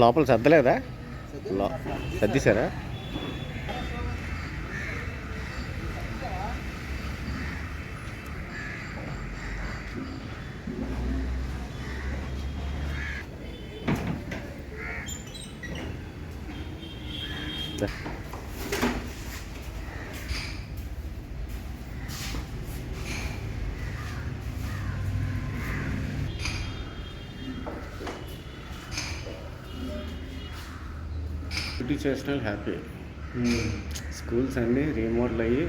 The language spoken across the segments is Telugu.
లోపల సర్దలేదా? సర్దిసారా? చేసినారు హ్యాపీ. స్కూల్స్ అన్నీ రీమోడల్ అయ్యి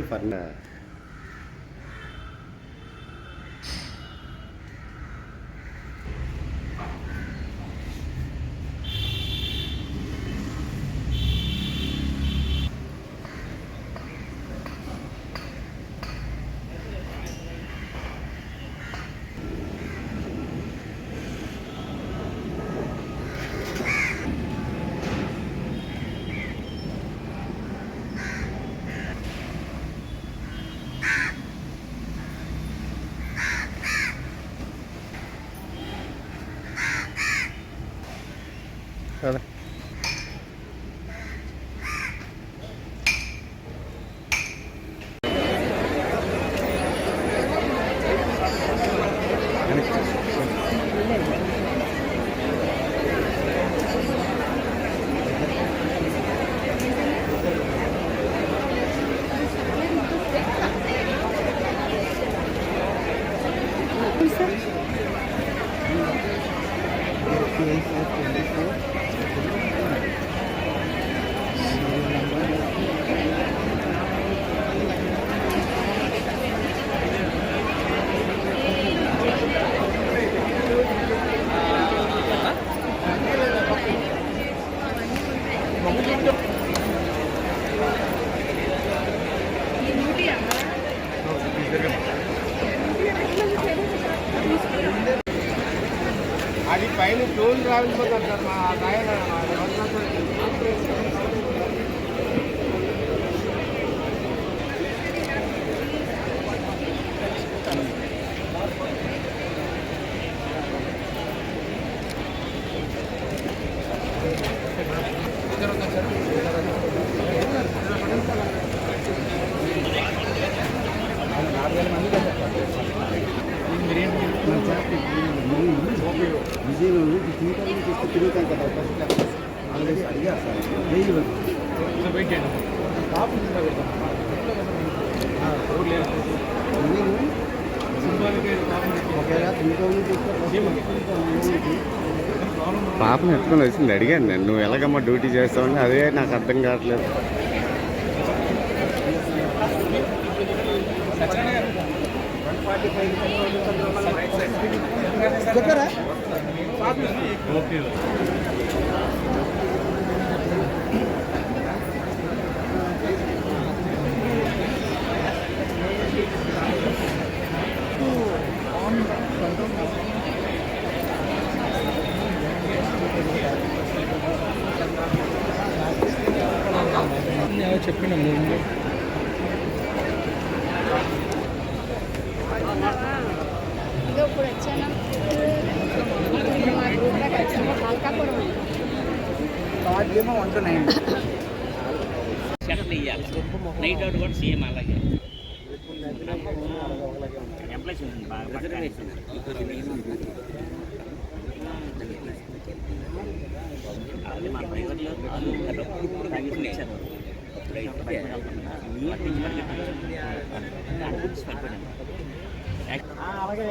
కదా. అది పైన టోల్ రావిపోతారు సార్ మా విజయవాడ తీసుకు తిరుగుతాం కదా ఫస్ట్ ఆల్రెడీ అడిగారు సార్ వెయ్యి పాపను ఎత్తుకొని వచ్చింది. అడిగాను నేను, నువ్వు ఎలాగమ్మా డ్యూటీ చేస్తావని. అదే నాకు అర్థం కావట్లేదు. చెప్పిన ముందు ఇప్పుడు వచ్చాను కార్డులేమో 129 షర్ట్లు ఇవ్వాలి. నైట్ అవుట్ కూడా సేమ్ అలాగే ఎంప్లాయీస్ బాగా అది మా డ్రైవర్లు ఇప్పుడు తాగిచ్చారు. అలాగే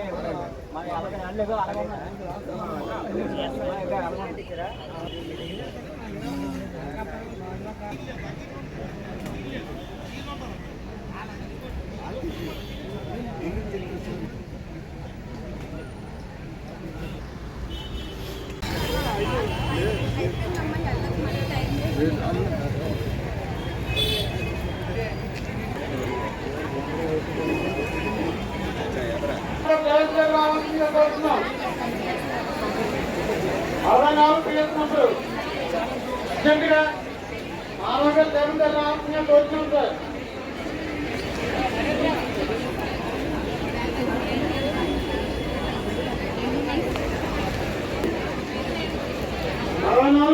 Ahora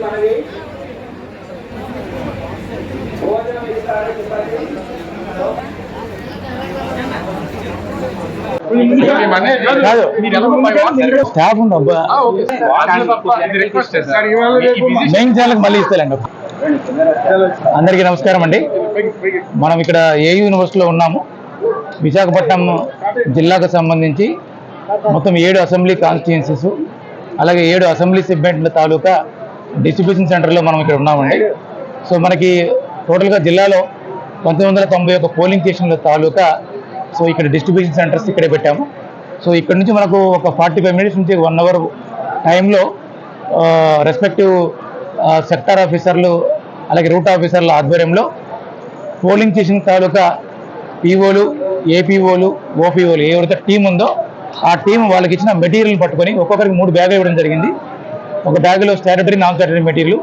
మనవి భోజనం ఇస్తారని చెప్పండి. స్టాఫ్ మెయిన్ ఛానల్ మళ్ళీ ఇస్తారండి. అందరికీ నమస్కారం అండి. మనం ఇక్కడ ఏయూ యూనివర్సిటీలో ఉన్నాము. విశాఖపట్నం జిల్లాకు సంబంధించి మొత్తం 7 అసెంబ్లీ కాన్స్టిట్యుయెన్సీస్ అలాగే 7 అసెంబ్లీ సెగ్మెంట్ల తాలూకా డిస్ట్రిబ్యూషన్ సెంటర్లో మనం ఇక్కడ ఉన్నామండి. సో మనకి టోటల్గా జిల్లాలో 1991 పోలింగ్ స్టేషన్ల తాలూకా సో ఇక్కడ డిస్ట్రిబ్యూషన్ సెంటర్స్ ఇక్కడే పెట్టాము. సో ఇక్కడ నుంచి మనకు ఒక 45 మినిట్స్ నుంచి 1 అవర్ టైంలో రెస్పెక్టివ్ సెక్టార్ ఆఫీసర్లు అలాగే రూట్ ఆఫీసర్ల ఆధ్వర్యంలో పోలింగ్ స్టేషన్ తాలూకా పీఓలు, ఏపీఓలు, ఓపీఓలు ఎవరైతే టీం ఉందో ఆ టీం వాళ్ళకి ఇచ్చిన మెటీరియల్ పట్టుకొని ఒక్కొక్కరికి 3 బ్యాగులు ఇవ్వడం జరిగింది. ఒక బ్యాగులో స్టాట్యుటరీ, నాన్ స్టాట్యుటరీ మెటీరియల్,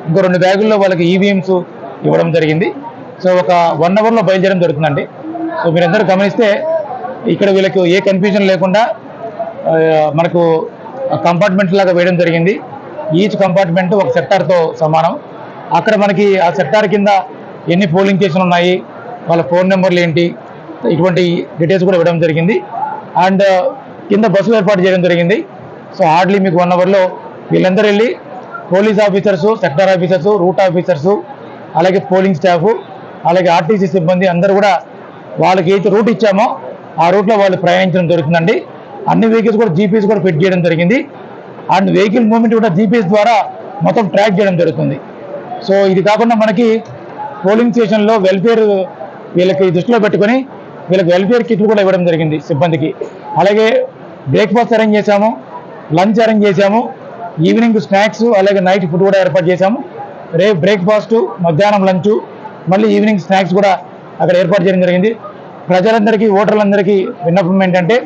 ఇంకో 2 బ్యాగుల్లో వాళ్ళకి ఈవీఎంస్ ఇవ్వడం జరిగింది. సో ఒక 1 అవర్లో బయలుదేరడం జరుగుతుందండి. సో మీరందరూ గమనిస్తే ఇక్కడ వీళ్ళకి ఏ కన్ఫ్యూజన్ లేకుండా మనకు కంపార్ట్మెంట్ లాగా వేయడం జరిగింది. ఈచ్ కంపార్ట్మెంట్ ఒక సెక్టార్తో సమానం. అక్కడ మనకి ఆ సెక్టార్ కింద ఎన్ని పోలింగ్ స్టేషన్లు ఉన్నాయి, వాళ్ళ ఫోన్ నెంబర్లు ఏంటి, ఇటువంటి డీటెయిల్స్ కూడా ఇవ్వడం జరిగింది. అండ్ కింద బస్సులు ఏర్పాటు చేయడం జరిగింది. సో హార్డ్లీ మీకు 1 అవర్లో వీళ్ళందరూ వెళ్ళి police officers, sector officers, route officers, అలాగే పోలింగ్ స్టాఫ్, అలాగే ఆర్టీసీ సిబ్బంది అందరూ కూడా వాళ్ళకి ఏదైతే రూట్ ఇచ్చామో ఆ రూట్లో వాళ్ళు ప్రయాణించడం జరుగుతుందండి. అన్ని వెహికల్స్ కూడా జీపీఎస్ కూడా ఫిట్ చేయడం జరిగింది. అండ్ వెహికల్ మూవ్మెంట్ కూడా జీపీఎస్ ద్వారా మొత్తం ట్రాక్ చేయడం జరుగుతుంది. సో ఇది కాకుండా మనకి పోలింగ్ స్టేషన్లో వెల్ఫేర్ వీళ్ళకి దృష్టిలో పెట్టుకొని వీళ్ళకి వెల్ఫేర్ కిట్లు కూడా ఇవ్వడం జరిగింది సిబ్బందికి. అలాగే బ్రేక్ఫాస్ట్ అరేంజ్ చేశాము, లంచ్ అరేంజ్ చేశాము, ఈవినింగ్ స్నాక్స్ అలాగే నైట్ ఫుడ్ కూడా ఏర్పాటు చేశాము. రేపు బ్రేక్ఫాస్టు, మధ్యాహ్నం లంచు, మళ్ళీ ఈవినింగ్ స్నాక్స్ కూడా అక్కడ ఏర్పాటు చేయడం జరిగింది. ప్రజలందరికీ, ఓటర్లందరికీ విన్నపం ఏంటంటే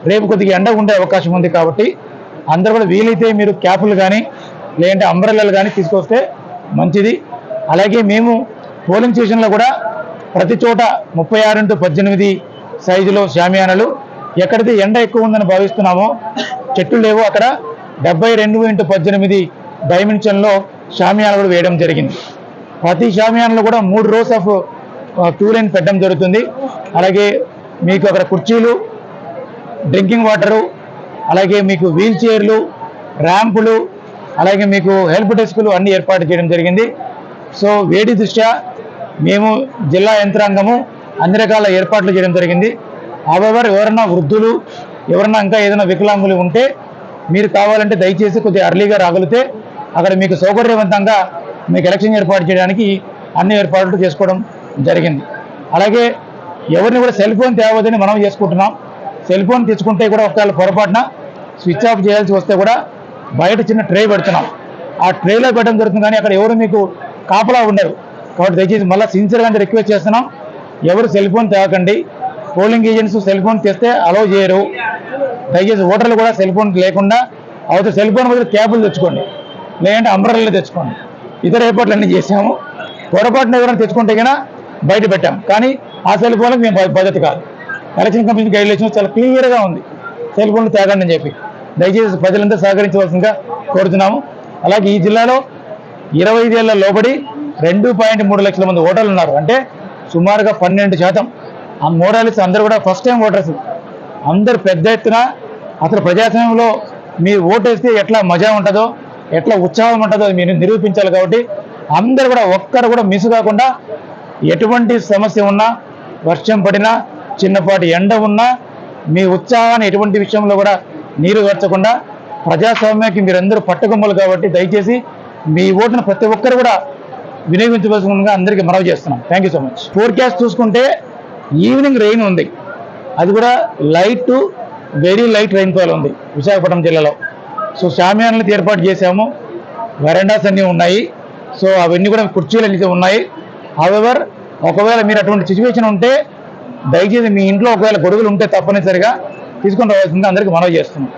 రేపు కొద్దిగా ఎండ ఉండే అవకాశం ఉంది కాబట్టి అందరూ కూడా వీలైతే మీరు క్యాపులు కానీ లేదంటే అంబ్రెల్లాలు కానీ తీసుకొస్తే మంచిది. అలాగే మేము పోలింగ్ స్టేషన్లో కూడా ప్రతి చోట 36x18 సైజులో షామియానాలు, ఎక్కడైతే ఎండ ఎక్కువ ఉందని భావిస్తున్నామో చెట్లు లేవో అక్కడ 72x18 డైమెన్షన్లో షామియానాలు కూడా వేయడం జరిగింది. ప్రతి షామియానాలో కూడా 3 రోస్ ఆఫ్ క్యూ లైన్ పెట్టడం జరుగుతుంది. అలాగే మీకు అక్కడ కుర్చీలు, డ్రింకింగ్ వాటరు, అలాగే మీకు వీల్ చైర్లు, ర్యాంపులు, అలాగే మీకు హెల్ప్ డెస్కులు అన్నీ ఏర్పాటు చేయడం జరిగింది. సో వేడి దృష్ట్యా మేము జిల్లా యంత్రాంగము అన్ని రకాల ఏర్పాట్లు చేయడం జరిగింది. అవెవర్ ఎవరన్నా వృద్ధులు, ఎవరన్నా ఇంకా ఏదైనా వికలాంగులు ఉంటే మీరు కావాలంటే దయచేసి కొద్దిగా అర్లీగా రాగలిగితే అక్కడ మీకు సౌకర్యవంతంగా మీకు ఎలక్షన్ ఏర్పాటు చేయడానికి అన్ని ఏర్పాట్లు చేసుకోవడం జరిగింది. అలాగే ఎవరిని కూడా సెల్ ఫోన్ తేవద్దని మనం చేసుకుంటున్నాం. సెల్ ఫోన్ తెచ్చుకుంటే కూడా ఒకవేళ పొరపాటున స్విచ్ ఆఫ్ చేయాల్సి వస్తే కూడా బయట చిన్న ట్రే పెడుతున్నాం. ఆ ట్రేలో పెట్టడం జరుగుతుంది, కానీ అక్కడ ఎవరు మీకు కాపలా ఉండరు. కాబట్టి దయచేసి మళ్ళీ సిన్సియర్గా రిక్వెస్ట్ చేస్తున్నాం, ఎవరు సెల్ ఫోన్ తేవకండి. పోలింగ్ ఏజెంట్స్ సెల్ ఫోన్ తెస్తే అలౌ చేయరు. దయచేసి ఓటర్లు కూడా సెల్ ఫోన్ లేకుండా అవతల సెల్ ఫోన్ బదులు క్యాబులు తెచ్చుకోండి, లేదంటే అంబ్రెల్లా తెచ్చుకోండి. ఇతర ఏర్పాట్లు అన్నీ చేసాము. పొరపాటున ఎవరైనా తెచ్చుకుంటే కన్నా బయట పెట్టాం, కానీ ఆ సెల్ ఫోన్లకు మేము పద్ధతి కాదు. ఎలక్షన్ కమిషన్ గైడ్లైన్స్ చాలా క్లియర్గా ఉంది, సెల్ ఫోన్లు తేగండి అని చెప్పి. దయచేసి ప్రజలంతా సహకరించవలసిందిగా కోరుతున్నాము. అలాగే ఈ జిల్లాలో 25 ఏళ్ల లోబడి 2.3 లక్షల మంది ఓటర్లు ఉన్నారు. అంటే సుమారుగా 12%. ఆ మోరాలిస్ అందరూ కూడా ఫస్ట్ టైం ఓటర్స్. అందరు పెద్ద ఎత్తున అసలు ప్రజాస్వామ్యంలో మీరు ఓటేస్తే ఎట్లా మజా ఉంటుందో, ఎట్లా ఉత్సాహం ఉంటుందో మీరు నిరూపించాలి. కాబట్టి అందరూ కూడా ఒక్కరు కూడా మిస్ కాకుండా ఎటువంటి సమస్య ఉన్నా, వర్షం పడినా, చిన్నపాటి ఎండ ఉన్నా, మీ ఉత్సాహాన్ని ఎటువంటి విషయంలో కూడా నీరు గర్చకుండా ప్రజాస్వామ్యానికి మీరందరూ పట్టుకొమ్మలు కాబట్టి దయచేసి మీ ఓటును ప్రతి ఒక్కరు కూడా వినియోగించవలసిందిగా అందరికీ మనవి చేస్తున్నాం. Thank you so much. Forecast చూసుకుంటే ఈవినింగ్ రెయిన్ ఉంది, అది కూడా light to very light rainfall ఉంది విశాఖపట్నం జిల్లాలో. సో షామియానాలు ఏర్పాటు చేశాము, వెరండాస్ అన్నీ ఉన్నాయి. సో అవన్నీ కూడా కుర్చీలు అన్నీ ఉన్నాయి. హౌఎవర్ ఒకవేళ మీరు అటువంటి సిచ్యువేషన్ ఉంటే దయచేసి మీ ఇంట్లో ఒకవేళ గొడుగులు ఉంటే తప్పనిసరిగా తీసుకుని రావాల్సిందిగా అందరికీ మనవి చేస్తున్నాం.